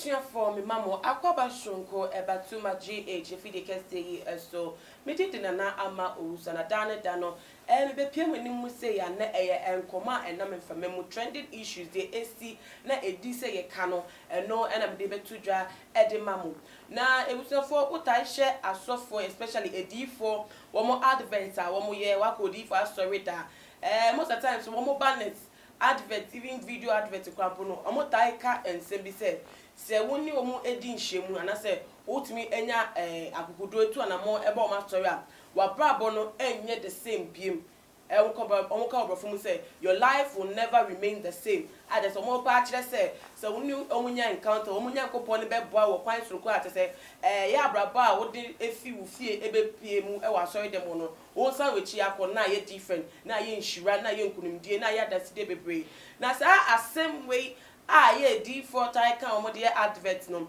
Abusia for me mamo akwaba shonko ebatuma GH if you can say so me did na ama usana dano and be pia when you say ya na and coma and namen for memo trending issues the AC na edi say ye cano and no and I'm debe to dra mamu na ebusia for utai share asofo especially a D4 one more advert one more year wako D4 story da most of the times one more banners advert even video advert kwampo no omo taika ensem bi se woni omo edi nhemu ana se otimi enya akokodo etu anamo ebe omo story a wa brabo no enye the same biem omo ka obrofo mu say your life will never remain the same ade so omo pa kire say woni omo nya encounter omo nya nkopɔ ne be boa wo kwan soro ko ate say ya brabo a wodi efi wo fie ebe pie mu wa story dem no wo san wechi akɔ na ye different na ye nhira na ye nkunimdie na ye adaside bebre na sa asem way ye D4 taika omo de advert no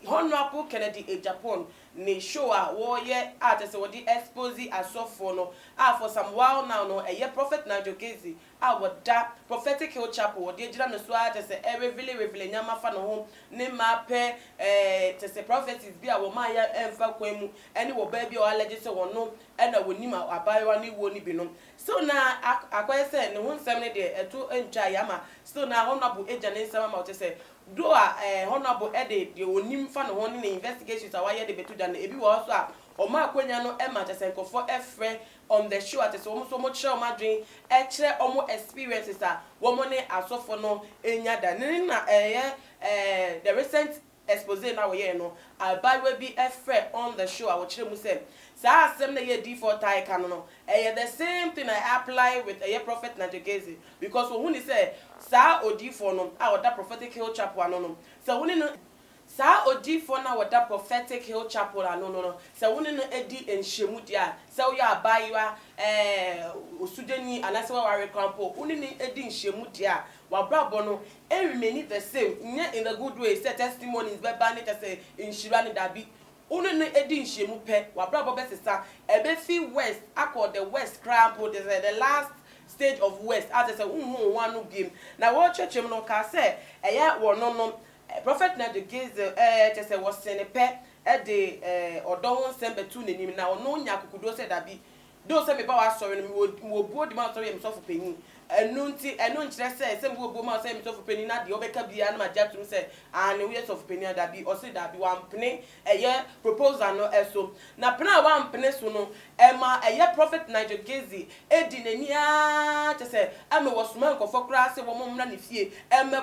Honorable Kennedy Japan ne show wo ye ate se wodi expose asofo no for some while now no Prophet Nigel Gezi woda prophetic hill chapel wodi gira no so ate se reveal nyama fa no ho ne ma pe te se prophecies bi wo ma ya emfa kwan mu ene wo ba bi o allege se wono na wonima abayewa ne wo ni bi no so na akwai se ne ho nsem ne de eto entwa yama so na honorable agent nsem ma o se do honorable ede de onim fa no ho ne investigations awaye de betu dan ebi wo so a o ma akwanya no e ma te se nkofo efre on the show at so mo kire o ma dwen e kire o mo experiences a wo mo ne asofo no enya da ne na the recent expose na wo ye no abawe bi efre on the show a wo kire mu se sa asem na ye D4 taika no the same thing I apply with Prophet Najegezi because when he say sa odi4 no that prophetic hill chapel no so when no sa odi4 na that prophetic hill chapel no so when no edi enhyemu dia so ya abayiwa osudeni anase wa ware krampo when no edi enhyemu dia wa brabo no remain the same in the good way say testimonies be ban it say inshira ni dabi unu ne edi nhemu pe wa brabo be sesa ebe fi west akọ the west crampo the last stage of west as say one no game na wo chechem no ka say wo no prophet na the gaze te say was sene pe de odo won sembe tu nenim na ono nya kokodo say dabi do say me ba wa sorry no me wo buo di ma sorry me so for penny enu nkyere se me wo buo ma say me so for penny na de obeka bia na ma jatum say and we so for penny dabi o say dabi wan pene proposal no eso na pena wan pene so no ma prophet Nigel Gezi edi nania te say ame wo suma nkofo kra se wo momna ne fie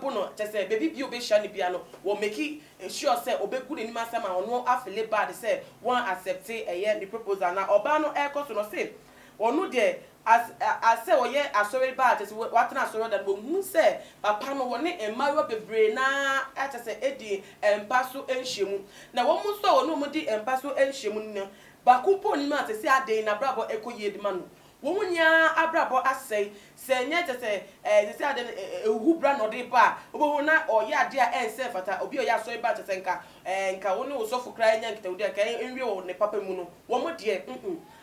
bo no te say baby bi obehia ne bia no wo make sure say obeku ne nima sama ono afele bad say one accept the proposal na oba no so no say onu de as say oye asori bad say what na asori that bo hu say papa no woni emayo bebre na ate say edi empaso enhyemu na wo mu so onu mu di empaso enhyemu no ba kupo ni ma say ade na brabo ekoye di ma no wo nya abrabo asai se nye te se ade ehu bra no de ba obo na oye ade a ense fata obi oya so ba te se nka wo ne osofu kra nya nkita odi ka enwie wo ne papa mu no wo mo de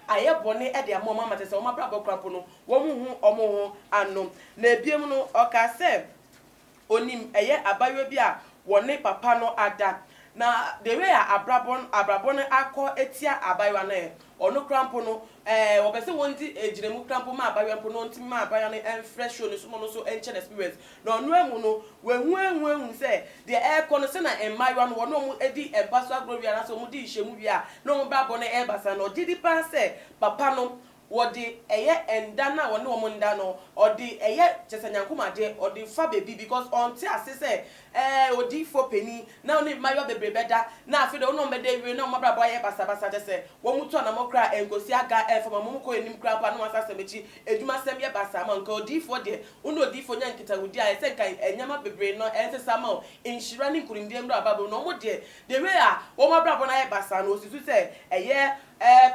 aye bone e de amoma ma te se wo ma brabo krapo no wo mu hu omo hu anom na ebiem no oka se onim abayo bi a wo ne papa no ada na the way abrabon akọ etia abayo na ono krampo no wo be se wonti ejiremu krampo ma abayo mpo no ntimi ma abayo no fresh no so no so enche experience na ono emu no wehu se the air kono se na emayo no wono mu edi ebaso agrovia na so mu di hyemu wi a no mu brabo na ebasa no gidi pa se papa no wodi endana woni wo munda no odi chesanyankuma de odi fa baby because onti asese odi for penny na oni mayo bebre beda na afi de ono mede wi na mabra boy basa te se wo mutu na mokra engosi aga fama muko enim kra pa no asase mechi eduma sem ye basa ma nka odi for de ono odi for nyankita wudi a se nka enyama bebre no ensesa ma inshira ni nkurindi emra baba no mo de way a wo mabra bo na ye basa no osisu se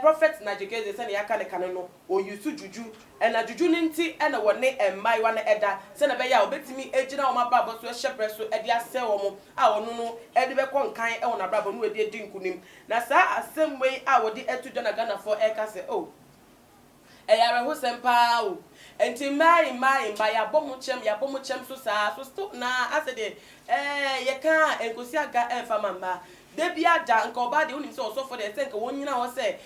prophet Najegezi se na yaka ne kane no o yusu juju na juju ninti na wone emai wa na eda se na be ya obetimi ejina o mababa so hyebre so ede ase wo mo a wono no ede be kon kan e wona braba no edi nkunim na sa asem wei a wodi etu dona Ghana for eka se yare ho sempa o enti mai ya bomu chem so sa so sto na asede ye kan enkosi aga emfa mamba de bia da nka oba de unim se osofo de se nka wonyina ho se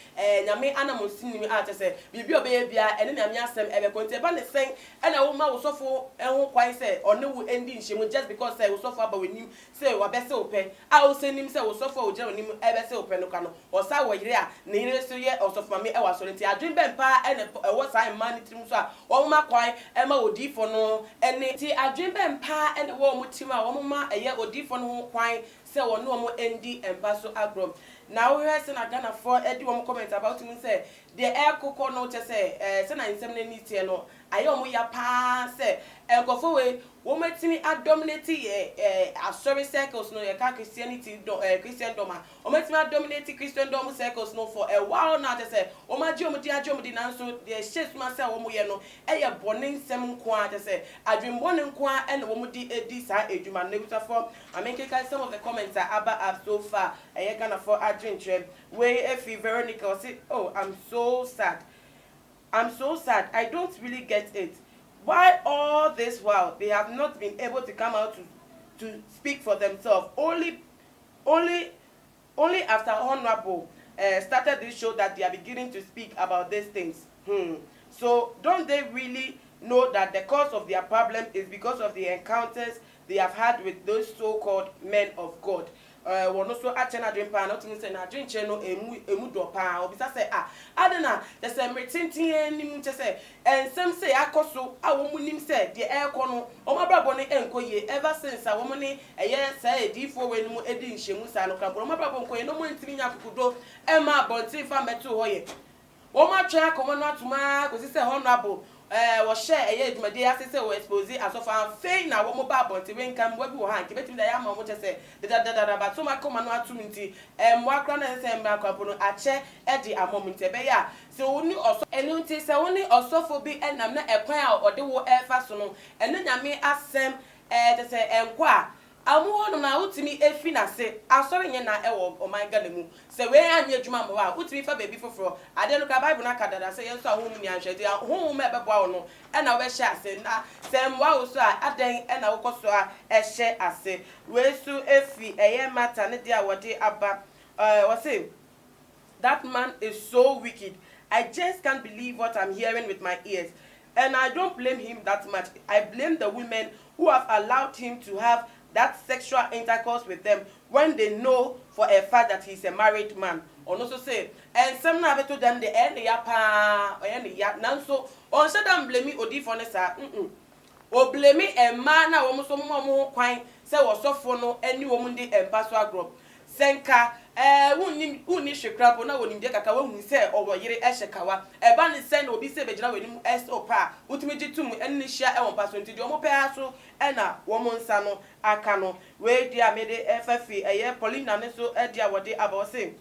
nyame anamonsinimi ate se bibi obe bia ene nyame asem ebe konte ba ne sen ena wo ma osofo ho kwan se one wu endi nhemu just because say osofo aba wenim se wa be se ope a o se nim se osofo o jira onim ebe se ope no ka no osa wo yire a ne yire so ye osofo mame e wa so nti adwen be mpa ene wo sai man trim so a wo ma kwan e ma odifo no ene ti adwen be mpa ene wo mo tim a wo ma eye odifo no ho kwan se wo no mo endi embaso agrom na we hear say na Ghana for edi wo comment about him say the air koko no che say say na nsem na nitie no aye omo ya pa say enkofo we wo metimi adominate asori circles no ye ka Christianity Christendom o metimi adominate Christendom circles no for a while now che say o ma ji omo di na so the shit ma say wo mo ye no eye bone nsem nko a che say adwen bone nko a ene wo mo di sa edwuma na buta for I mean some of the comments are about so far aye Ghana for adwen trend we efi Veronica say oh I'm so sad I don't really get it. Why all this while they have not been able to come out to speak for themselves? Only after Honorable started this show that they are beginning to speak about these things. So don't they really know that the cause of their problem is because of the encounters they have had with those so-called men of God? Wono so achena dream pa na otimi say na dream che no emu do pa obisa say adena the say metintin anim che say ensem say akoso a wo munim say de ekọ no o mabrabo ne enkoye ever since a wo mu ne eye say edifo we no edi nhemu sa no krampo o mabrabo enkoye no mu ntimi nya kokodo e ma bontin fa metu hoye wo ma twa komo no atuma ko say honorable wo share eye edumade asese wo expose asofa fein na wo mo ba bonti we nkam wo bi wo han ke betim da ya ma mo chese da ba so ma koma no atum nti mo akra na se mba kwapo no ache e di amom nti be ya se woni oso enu nti se woni osofo bi enam na ekwan a ode wo efa so no enu nyame asem te se enko a amu no na utimi efi na se asori nye na ewo o my God mu se we anya adwuma mo wa utimi fa baby foforo ade no ka bible na kadada se yenso ahom ni anhwede ahom me bebo awo no e na we hye ase na se mwa wo so a aden e na wo koso a hye ase we su efi eye mata ne dia wode aba we say that man is so wicked. I just can't believe what I'm hearing with my ears. And I don't blame him that much. I blame the women who have allowed him to have that sexual intercourse with them when they know for a fact that he's a married man. Or also say, and some na beto them the end ya pa or end ya nanso on say them blame me odi for nessa o blame me a man na wo so mo kwan say wo sofo no ani wo mu di empaso agro senka wunni hwekrapo na wonim de kaka wahun se owo yire ehye eba ne se na obi se begina wanim esopa utumi gitum enni hia e won paso nti de omo pe aso e na wo mo nsa no aka no we di amede efafi eye Paulina ne so e dia wode about say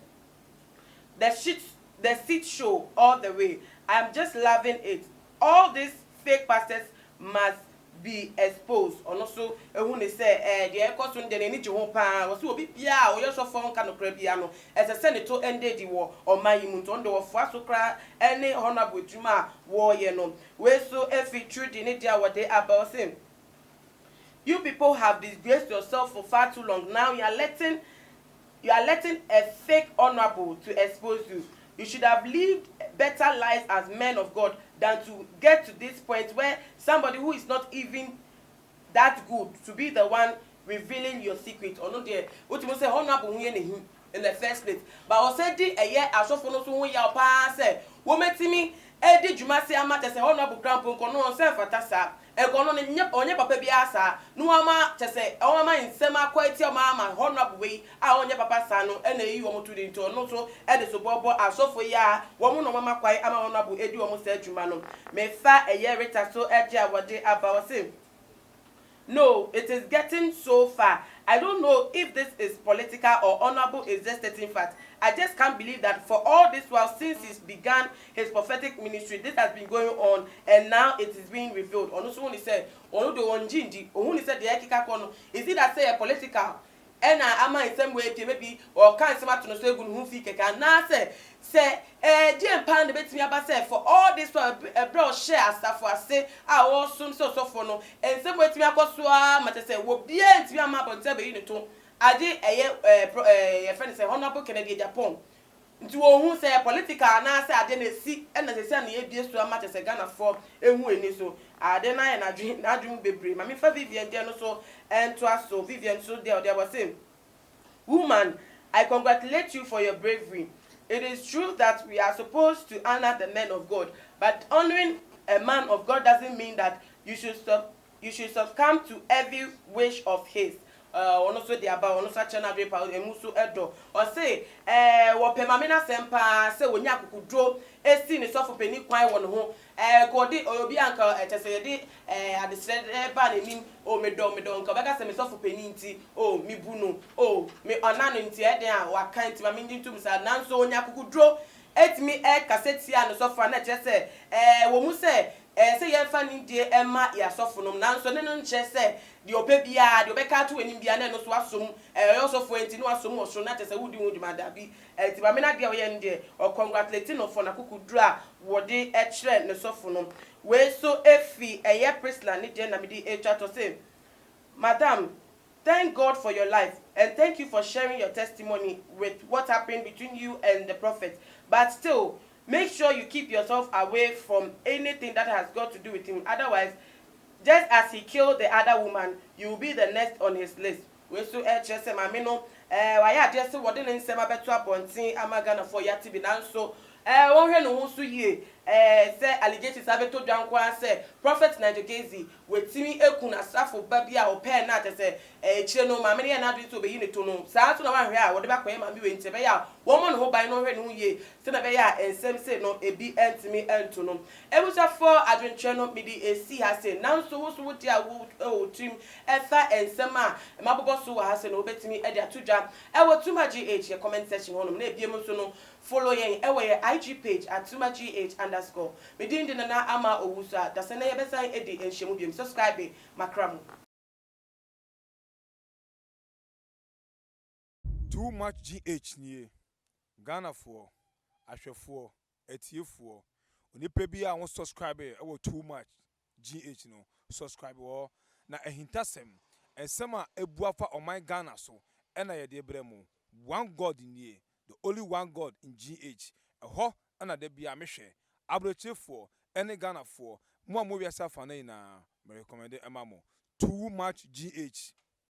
the shit show all the way. I'm just loving it. All these fake pastors must be exposed. Ono so ehun ne say de ekoso nde ne ji ho pa wo so obi bia o yeso fon ka no kra bia no ese se ne to ende di wo o man yimu nto ndo wo fo aso kra ene honorable dwuma wo ye no we so efi true di ne dia wode about him. You people have disgraced yourself for far too long. Now you are letting a fake honorable to expose you. You should have lived better lives as men of God than to get to this point where somebody who is not even that good to be the one revealing your secret. Or no there, what you say honorable in the first place. But I said a year I saw for no so ya pa say, woman to me, Eddie Jumasi Amata say honorable grandpa no self atasa. Ekono ne onye papa bi asa no ama chese oma nsem akwati o mama honorable we a onye papa sa no e na yi wo mutu de nto no so e de so bobo asofo ya wo mu no mama kwai ama honorable edi wo mu sa adwuma no me fa eye reta so e dia wode aba say no, it is getting so far. I don't know if this is political or honorable is just stating fact. I just can't believe that for all this while since he began his prophetic ministry, this has been going on, and now it is being revealed. Onu so he said, onu do onjindi, onu he said the ekika kono. Is it that say a political? ɛna ama nsɛm wɔ epie maybe ɔka nsɛm ato no so egu ne ho fi kɛkɛ anaasɛ sɛ gye mpa na betumi aba sɛ for all this one ɛbrɛ ɔhyɛ asafo ase a wɔsom sɛ ɔsɔfo no nsɛm wɔ etumi akɔ so a ma kyɛ sɛ wɔ bie ntumi ama abɔnten bɛyi ne to ade yɛfrɛ no sɛ Honorable Kennedy Japan nti wɔn sɛ political anaasɛ ade na esi ɛna sɛ sɛ na yɛbie so ama kyɛ sɛ Ghanafoɔ ehu ani so ade na yɛ n'adwene bebree ma mefa Vivian deɛ no so ɛntoa so Vivian so deɛ ɔde abɔ say, woman, I congratulate you for your bravery. It is true that we are supposed to honor the men of God, but honoring a man of God doesn't mean that you should succumb to every wish of his. Ono so dia ba ono so chana dwe pa emu so edo o say wo pe mame na sempa say wonya akukudro esi ni sofo pani kwan wo no ho ko di obi anka etese di adesre ba na nim o medo nka beka se me sofo pani nti o mi bunu o me ona no nti e den a waka nti mame ntum sa nanso wonya akukudro etimi kaseti a no sofo na che se wo mu se say yemfa ni die ema ya sofo no nanso ne no nche se de ope bia de obeka to anim bia na no so asom yo sofo enti no asom wo so na te se wudi wuduma da bi enti ba me na de wo ye ndie o congratulate no for na kukudru a wo de e kire ne sofo no we so efi eye Priscilla ni de na me di etwa to say, Madam, thank God for your life and thank you for sharing your testimony with what happened between you and the prophet, but still make sure you keep yourself away from anything that has got to do with him. Otherwise, just as he killed the other woman, you will be the next on his list. We so just say mama no why just what didn't say beto abontin amagana for yati bi nanso won hwe no ho so yie say allegations abeto dwankwa say prophet Najokezi wetimi ekun asafo ba bia o pe na te say kire no mama ne na do to be yi ne to no saa to na wa hwe a wo de ba kwa mama we nte be ya wo mo no ho ban no hwe no yie se na be ya ensem say no ebi entimi ento no ebusa for adwentre no me di esi ha say nanso wo so wo dia wo trim efa ensem a mabobo so wa ha say no obetimi e dia tudwa e wo tuma gh comment section hono na ebie mo so no follow yen e wo ye IG page at @tumagh_. Me din de na ama owusa da se na ye besan edi enhemu biem subscribe makram. Too much GH nie Ghana for ahwefo etiefo onipa bi a won subscribe e wo too much GH no subscribe wo na ehintasem ensem a ebuafa oman Ghana so e na ye de bremu one God nie, the only one God in GH eho na de bia mehwe abrochefo ene Ghana for mo wiasa fa na ina me recommend emamo too much GH